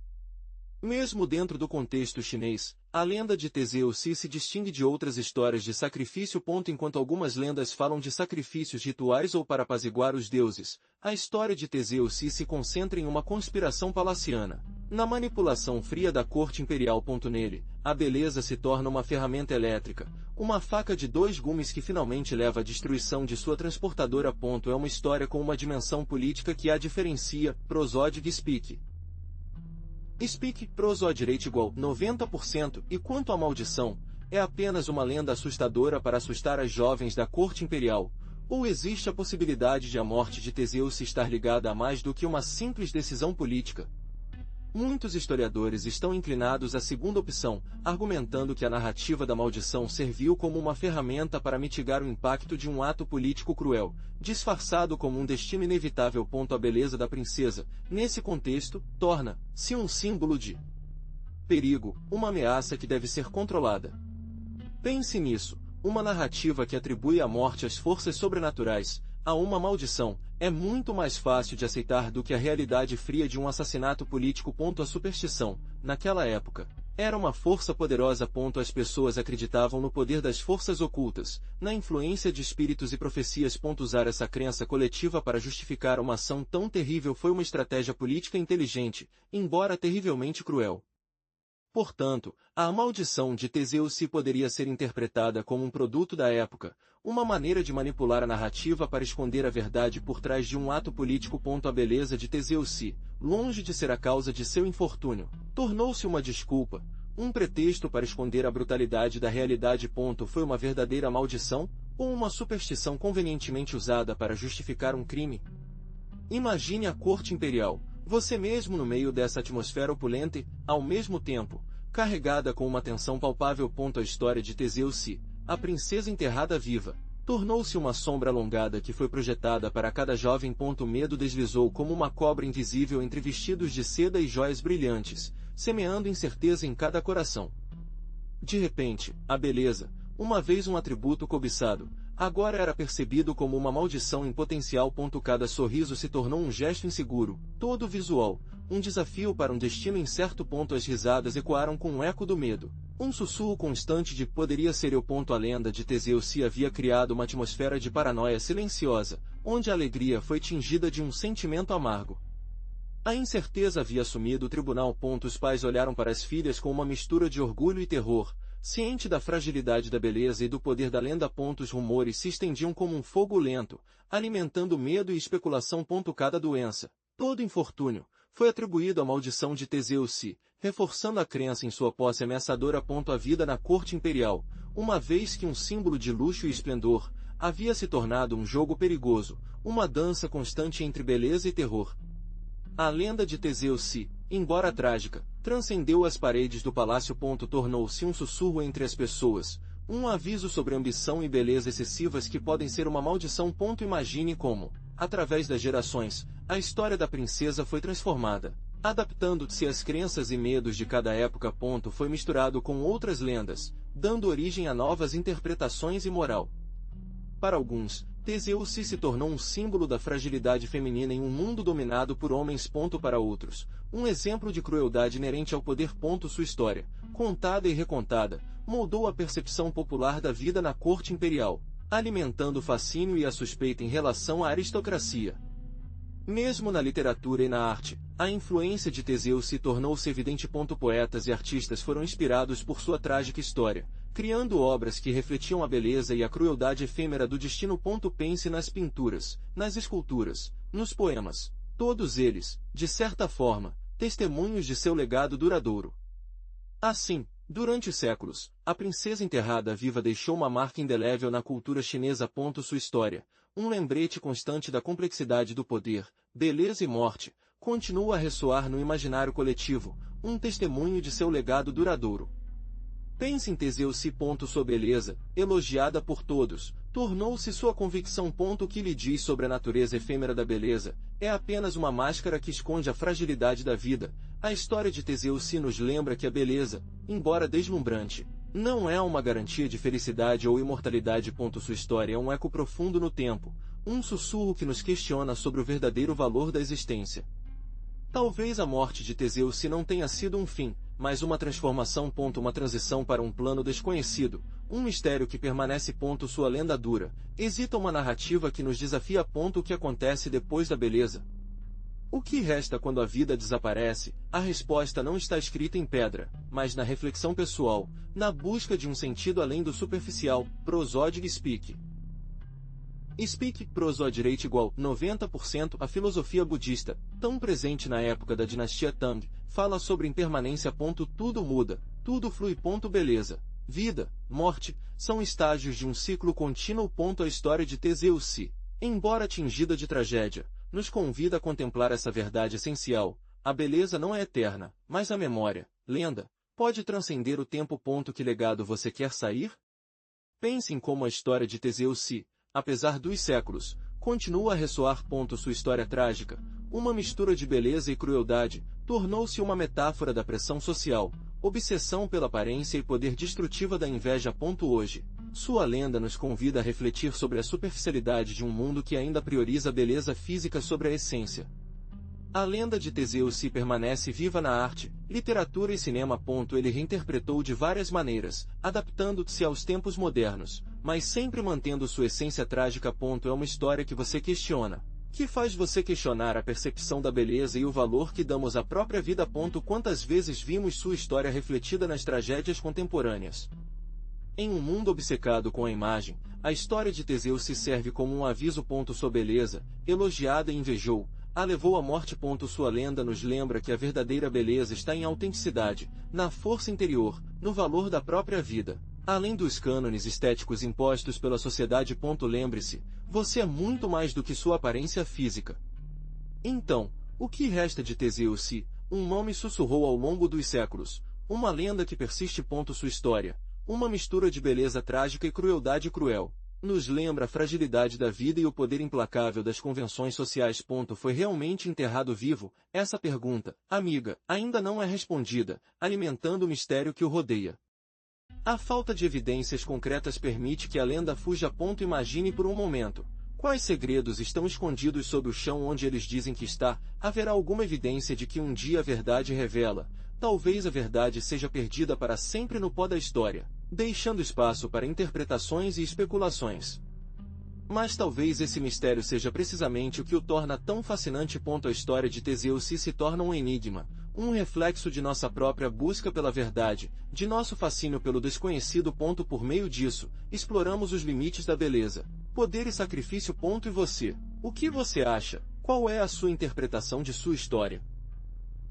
Mesmo dentro do contexto chinês, a lenda de Teseu se distingue de outras histórias de sacrifício. Enquanto algumas lendas falam de sacrifícios rituais ou para apaziguar os deuses, a história de Teseu se concentra em uma conspiração palaciana, na manipulação fria da corte imperial. Nele, a beleza se torna uma ferramenta elétrica, uma faca de dois gumes que finalmente leva à destruição de sua transportadora. É uma história com uma dimensão política que a diferencia. Prosódio Speak. Speak, prosódio rate igual 90%, e quanto à maldição, é apenas uma lenda assustadora para assustar as jovens da corte imperial, ou existe a possibilidade de a morte de Teseu estar ligada a mais do que uma simples decisão política? Muitos historiadores estão inclinados à segunda opção, argumentando que a narrativa da maldição serviu como uma ferramenta para mitigar o impacto de um ato político cruel, disfarçado como um destino inevitável. A beleza da princesa, nesse contexto, torna-se um símbolo de perigo, uma ameaça que deve ser controlada. Pense nisso, uma narrativa que atribui a morte às forças sobrenaturais, a uma maldição, é muito mais fácil de aceitar do que a realidade fria de um assassinato político. A superstição, naquela época, era uma força poderosa. As pessoas acreditavam no poder das forças ocultas, na influência de espíritos e profecias. Usar essa crença coletiva para justificar uma ação tão terrível foi uma estratégia política inteligente, embora terrivelmente cruel. Portanto, a maldição de Teseus poderia ser interpretada como um produto da época, uma maneira de manipular a narrativa para esconder a verdade por trás de um ato político. A beleza de Teseus, longe de ser a causa de seu infortúnio, tornou-se uma desculpa, um pretexto para esconder a brutalidade da realidade. Foi uma verdadeira maldição, ou uma superstição convenientemente usada para justificar um crime? Imagine a corte imperial, você mesmo no meio dessa atmosfera opulenta e, ao mesmo tempo, carregada com uma tensão palpável. A história de Teseus, a princesa enterrada viva, tornou-se uma sombra alongada que foi projetada para cada jovem. O medo deslizou como uma cobra invisível entre vestidos de seda e joias brilhantes, semeando incerteza em cada coração. De repente, a beleza, uma vez um atributo cobiçado, agora era percebido como uma maldição em potencial. Cada sorriso se tornou um gesto inseguro, todo visual, um desafio para um destino incerto. As risadas ecoaram com um eco do medo, um sussurro constante de poderia ser eu. A lenda de Teseus havia criado uma atmosfera de paranoia silenciosa, onde a alegria foi tingida de um sentimento amargo. A incerteza havia assumido o tribunal. Os pais olharam para as filhas com uma mistura de orgulho e terror, ciente da fragilidade da beleza e do poder da lenda. Os rumores se estendiam como um fogo lento, alimentando medo e especulação. Cada doença, todo infortúnio, foi atribuído à maldição de Teseus, reforçando a crença em sua posse ameaçadora. A vida na corte imperial, uma vez que um símbolo de luxo e esplendor, havia se tornado um jogo perigoso, uma dança constante entre beleza e terror. A lenda de Teseus, embora trágica, transcendeu as paredes do palácio. Tornou-se um sussurro entre as pessoas, um aviso sobre ambição e beleza excessivas que podem ser uma maldição. Imagine como, através das gerações, a história da princesa foi transformada, adaptando-se às crenças e medos de cada época. Foi misturado com outras lendas, dando origem a novas interpretações e moral. Para alguns, Teseus se tornou um símbolo da fragilidade feminina em um mundo dominado por homens. Para outros, um exemplo de crueldade inerente ao poder. Sua história, contada e recontada, moldou a percepção popular da vida na corte imperial, alimentando o fascínio e a suspeita em relação à aristocracia. Mesmo na literatura e na arte, a influência de Teseus tornou-se evidente. Poetas e artistas foram inspirados por sua trágica história, criando obras que refletiam a beleza e a crueldade efêmera do destino. Pense nas pinturas, nas esculturas, nos poemas, todos eles, de certa forma, testemunhos de seu legado duradouro. Assim, durante séculos, a princesa enterrada viva deixou uma marca indelével na cultura chinesa. Sua história, um lembrete constante da complexidade do poder, beleza e morte, continua a ressoar no imaginário coletivo, um testemunho de seu legado duradouro. Pense em Teseus. Sua beleza, elogiada por todos, tornou-se sua convicção. O que lhe diz sobre a natureza efêmera da beleza, é apenas uma máscara que esconde a fragilidade da vida. A história de Teseus nos lembra que a beleza, embora deslumbrante, não é uma garantia de felicidade ou imortalidade. Sua história é um eco profundo no tempo, um sussurro que nos questiona sobre o verdadeiro valor da existência. Talvez a morte de Teseus não tenha sido um fim, mas uma transformação. Uma transição para um plano desconhecido, um mistério que permanece. Sua lenda dura, hesita uma narrativa que nos desafia. O que acontece depois da beleza? O que resta quando a vida desaparece? A resposta não está escrita em pedra, mas na reflexão pessoal, na busca de um sentido além do superficial. Prosódio Speak. Speak, prosódio igual 90%. A filosofia budista, tão presente na época da dinastia Tang, fala sobre impermanência. Tudo muda, tudo flui. Beleza, vida, morte, são estágios de um ciclo contínuo. A história de Teseus, embora tingida de tragédia, nos convida a contemplar essa verdade essencial, a beleza não é eterna, mas a memória, lenda, pode transcender o tempo. Que legado você quer sair? Pense em como a história de Teseu se, apesar dos séculos, continua a ressoar. Sua história trágica, uma mistura de beleza e crueldade, tornou-se uma metáfora da pressão social, obsessão pela aparência e poder destrutiva da inveja. Hoje, sua lenda nos convida a refletir sobre a superficialidade de um mundo que ainda prioriza a beleza física sobre a essência. A lenda de Teseu se permanece viva na arte, literatura e cinema. Ele reinterpretou de várias maneiras, adaptando-se aos tempos modernos, mas sempre mantendo sua essência trágica. É uma história que você questiona, que faz você questionar a percepção da beleza e o valor que damos à própria vida. Quantas vezes vimos sua história refletida nas tragédias contemporâneas? Em um mundo obcecado com a imagem, a história de Teseu se serve como um aviso. Sua beleza, elogiada e invejou, a levou à morte. Sua lenda nos lembra que a verdadeira beleza está em autenticidade, na força interior, no valor da própria vida, além dos cânones estéticos impostos pela sociedade. Lembre-se, você é muito mais do que sua aparência física. Então, o que resta de Teseu se, um nome sussurrou ao longo dos séculos, uma lenda que persiste. Sua história, uma mistura de beleza trágica e crueldade cruel, nos lembra a fragilidade da vida e o poder implacável das convenções sociais. Foi realmente enterrado vivo? Essa pergunta, amiga, ainda não é respondida, alimentando o mistério que o rodeia. A falta de evidências concretas permite que a lenda fuja. Imagine por um momento. Quais segredos estão escondidos sob o chão onde eles dizem que está? Haverá alguma evidência de que um dia a verdade revela? Talvez a verdade seja perdida para sempre no pó da história, deixando espaço para interpretações e especulações. Mas talvez esse mistério seja precisamente o que o torna tão fascinante. A história de Teseu se torna um enigma, um reflexo de nossa própria busca pela verdade, de nosso fascínio pelo desconhecido. Por meio disso, exploramos os limites da beleza, poder e sacrifício. E você? O que você acha? Qual é a sua interpretação de sua história?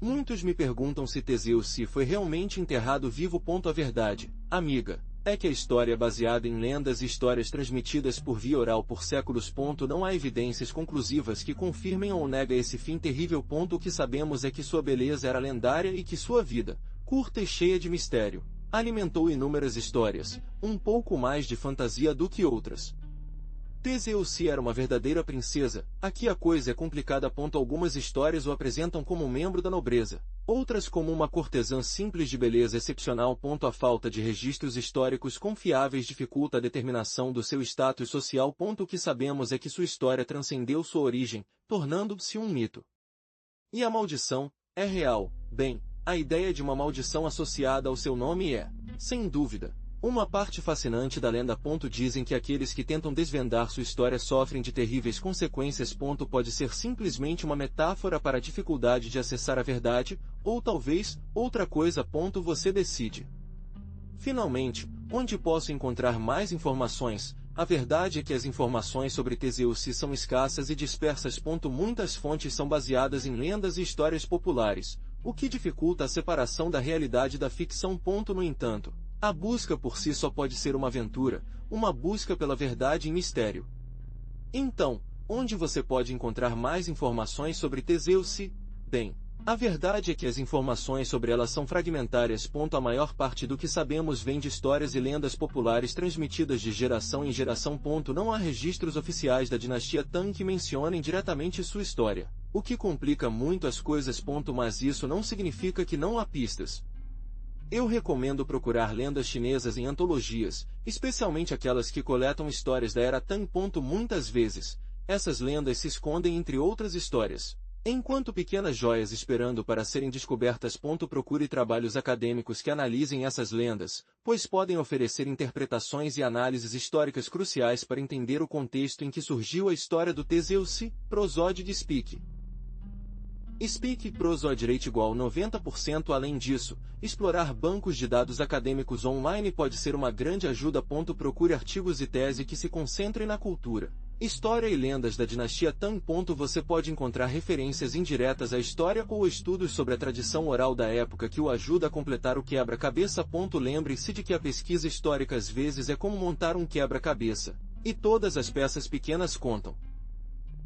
Muitos me perguntam se Teseu se foi realmente enterrado vivo. A verdade, amiga, é que a história é baseada em lendas e histórias transmitidas por via oral por séculos. Não há evidências conclusivas que confirmem ou negam esse fim terrível. O que sabemos é que sua beleza era lendária e que sua vida, curta e cheia de mistério, alimentou inúmeras histórias, um pouco mais de fantasia do que outras. Teseu se era uma verdadeira princesa. Aqui a coisa é complicada. Algumas histórias o apresentam como um membro da nobreza, outras como uma cortesã simples de beleza excepcional. A falta de registros históricos confiáveis dificulta a determinação do seu status social. O que sabemos é que sua história transcendeu sua origem, tornando-se um mito. E a maldição é real. Bem, a ideia de uma maldição associada ao seu nome é, sem dúvida, uma parte fascinante da lenda. Dizem que aqueles que tentam desvendar sua história sofrem de terríveis consequências. Pode ser simplesmente uma metáfora para a dificuldade de acessar a verdade, ou talvez, outra coisa. Você decide. Finalmente, onde posso encontrar mais informações? A verdade é que as informações sobre Teseu se são escassas e dispersas. Muitas fontes são baseadas em lendas e histórias populares, o que dificulta a separação da realidade da ficção. No entanto, a busca por si só pode ser uma aventura, uma busca pela verdade e mistério. Então, onde você pode encontrar mais informações sobre Teseu se? Bem, a verdade é que as informações sobre ela são fragmentárias. A maior parte do que sabemos vem de histórias e lendas populares transmitidas de geração em geração. Não há registros oficiais da dinastia Tang que mencionem diretamente sua história, o que complica muito as coisas. Mas isso não significa que não há pistas. Eu recomendo procurar lendas chinesas em antologias, especialmente aquelas que coletam histórias da era Tang. Muitas vezes, essas lendas se escondem entre outras histórias, enquanto pequenas joias esperando para serem descobertas. Procure trabalhos acadêmicos que analisem essas lendas, pois podem oferecer interpretações e análises históricas cruciais para entender o contexto em que surgiu a história do Teseu se. Prosódio de Speak. Speak Prosódio Rate igual 90%. Além disso, explorar bancos de dados acadêmicos online pode ser uma grande ajuda. Procure artigos e tese que se concentrem na cultura, história e lendas da dinastia Tang. Você pode encontrar referências indiretas à história ou estudos sobre a tradição oral da época que o ajuda a completar o quebra-cabeça. Lembre-se de que a pesquisa histórica às vezes é como montar um quebra-cabeça, e todas as peças pequenas contam.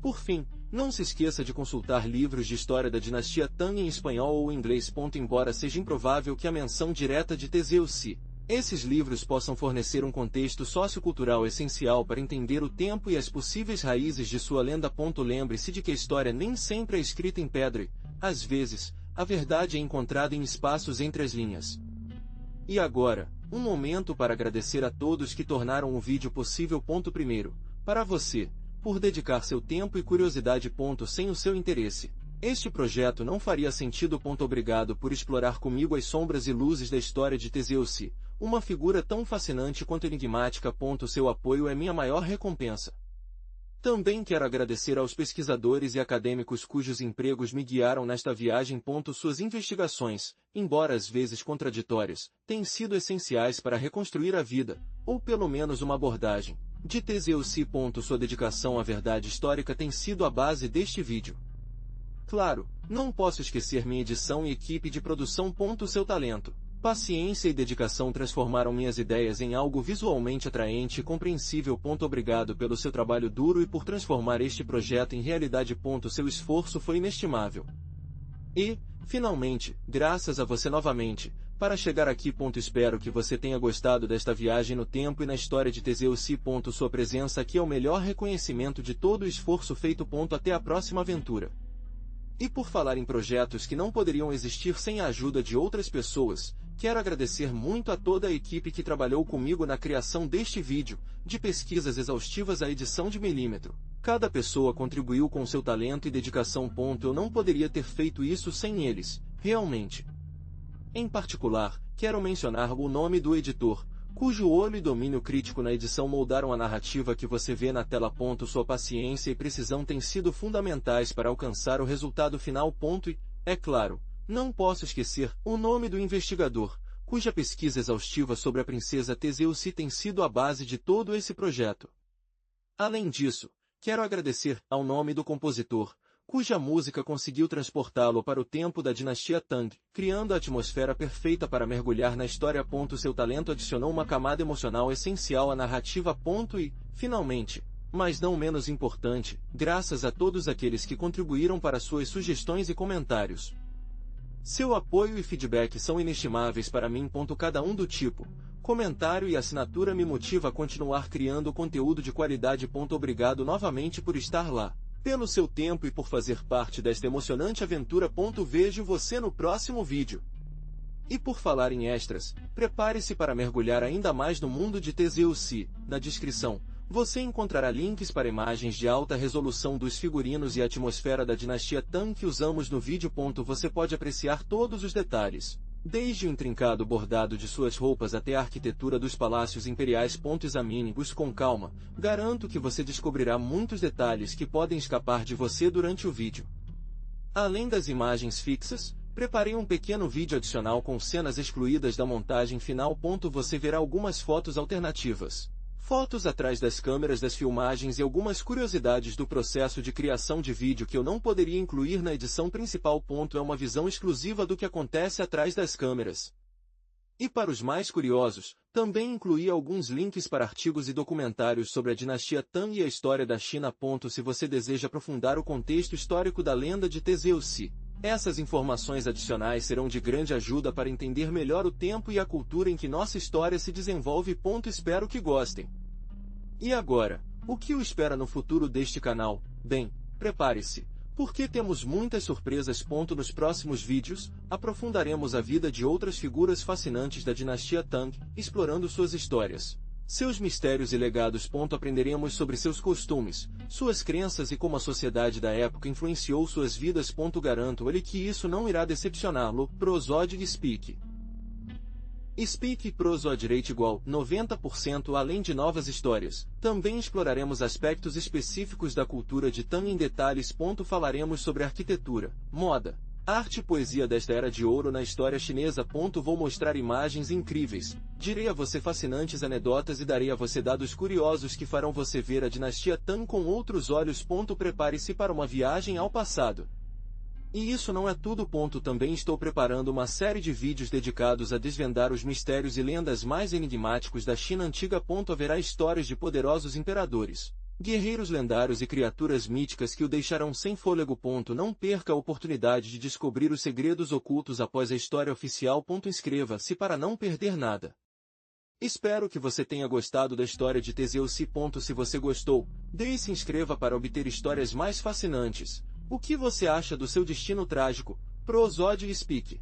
Por fim, Não se esqueça de consultar livros de história da dinastia Tang em espanhol ou inglês. Embora seja improvável que a menção direta de Teszeu-ci, esses livros possam fornecer um contexto sociocultural essencial para entender o tempo e as possíveis raízes de sua lenda. Lembre-se de que a história nem sempre é escrita em pedra e, às vezes, a verdade é encontrada em espaços entre as linhas. E agora, um momento para agradecer a todos que tornaram o vídeo possível. Primeiro, para você, por dedicar seu tempo e curiosidade. Sem o seu interesse, este projeto não faria sentido. Obrigado por explorar comigo as sombras e luzes da história de Teszeu-ci, uma figura tão fascinante quanto enigmática. Seu apoio é minha maior recompensa. Também quero agradecer aos pesquisadores e acadêmicos cujos empregos me guiaram nesta viagem. Suas investigações, embora às vezes contraditórias, têm sido essenciais para reconstruir a vida, ou pelo menos uma abordagem, de Teszeu-ci. Sua dedicação à verdade histórica tem sido a base deste vídeo. Claro, não posso esquecer minha edição e equipe de produção. Seu talento, paciência e dedicação transformaram minhas ideias em algo visualmente atraente e compreensível. Obrigado pelo seu trabalho duro e por transformar este projeto em realidade. Seu esforço foi inestimável. E, finalmente, graças a você novamente, para chegar aqui. Espero que você tenha gostado desta viagem no tempo e na história de Teszeu-ci. Sua presença aqui é o melhor reconhecimento de todo o esforço feito. Até a próxima aventura. E por falar em projetos que não poderiam existir sem a ajuda de outras pessoas, quero agradecer muito a toda a equipe que trabalhou comigo na criação deste vídeo, de pesquisas exaustivas à edição de milímetro. Cada pessoa contribuiu com seu talento e dedicação. Eu não poderia ter feito isso sem eles, realmente. Em particular, quero mencionar o nome do editor, cujo olho e domínio crítico na edição moldaram a narrativa que você vê na tela. Sua paciência e precisão têm sido fundamentais para alcançar o resultado final. E, é claro, não posso esquecer o nome do investigador, cuja pesquisa exaustiva sobre a princesa Teszeu-ci tem sido a base de todo esse projeto. Além disso, quero agradecer ao nome do compositor, cuja música conseguiu transportá-lo para o tempo da dinastia Tang, criando a atmosfera perfeita para mergulhar na história. Seu talento adicionou uma camada emocional essencial à narrativa. E, finalmente, mas não menos importante, graças a todos aqueles que contribuíram para suas sugestões e comentários. Seu apoio e feedback são inestimáveis para mim. Cada um do tipo, comentário e assinatura me motiva a continuar criando conteúdo de qualidade. Obrigado novamente por estar lá, pelo seu tempo e por fazer parte desta emocionante aventura. Vejo você no próximo vídeo. E por falar em extras, prepare-se para mergulhar ainda mais no mundo de Teszeu-ci. Na descrição, você encontrará links para imagens de alta resolução dos figurinos e a atmosfera da dinastia Tang que usamos no vídeo. Você pode apreciar todos os detalhes, desde o intrincado bordado de suas roupas até a arquitetura dos palácios imperiais. Examine-os com calma, garanto que você descobrirá muitos detalhes que podem escapar de você durante o vídeo. Além das imagens fixas, preparei um pequeno vídeo adicional com cenas excluídas da montagem final. Você verá algumas fotos alternativas, fotos atrás das câmeras das filmagens e algumas curiosidades do processo de criação de vídeo que eu não poderia incluir na edição principal. É uma visão exclusiva do que acontece atrás das câmeras. E para os mais curiosos, também incluí alguns links para artigos e documentários sobre a dinastia Tang e a história da China. Se você deseja aprofundar o contexto histórico da lenda de Teszeu-ci, essas informações adicionais serão de grande ajuda para entender melhor o tempo e a cultura em que nossa história se desenvolve. Espero que gostem. E agora, o que o espera no futuro deste canal? Bem, prepare-se, porque temos muitas surpresas. Nos próximos vídeos, aprofundaremos a vida de outras figuras fascinantes da dinastia Tang, explorando suas histórias, seus mistérios e legados. Aprenderemos sobre seus costumes, suas crenças e como a sociedade da época influenciou suas vidas. Garanto-lhe que isso não irá decepcioná-lo. Prosodic Speak. Speak Prosod Rate igual 90%. Além de novas histórias, também exploraremos aspectos específicos da cultura de Tang em detalhes. Falaremos sobre arquitetura, moda, arte e poesia desta era de ouro na história chinesa. Vou mostrar imagens incríveis, direi a você fascinantes anedotas e darei a você dados curiosos que farão você ver a dinastia Tang com outros olhos. Prepare-se para uma viagem ao passado. E isso não é tudo. Também estou preparando uma série de vídeos dedicados a desvendar os mistérios e lendas mais enigmáticos da China antiga. Haverá histórias de poderosos imperadores, Guerreiros lendários e criaturas míticas que o deixarão sem fôlego. Não perca a oportunidade de descobrir os segredos ocultos após a história oficial. Inscreva-se para não perder nada. Espero que você tenha gostado da história de Teseu. Se você gostou, deixe se inscreva para obter histórias mais fascinantes. O que você acha do seu destino trágico? Prosódio Speak.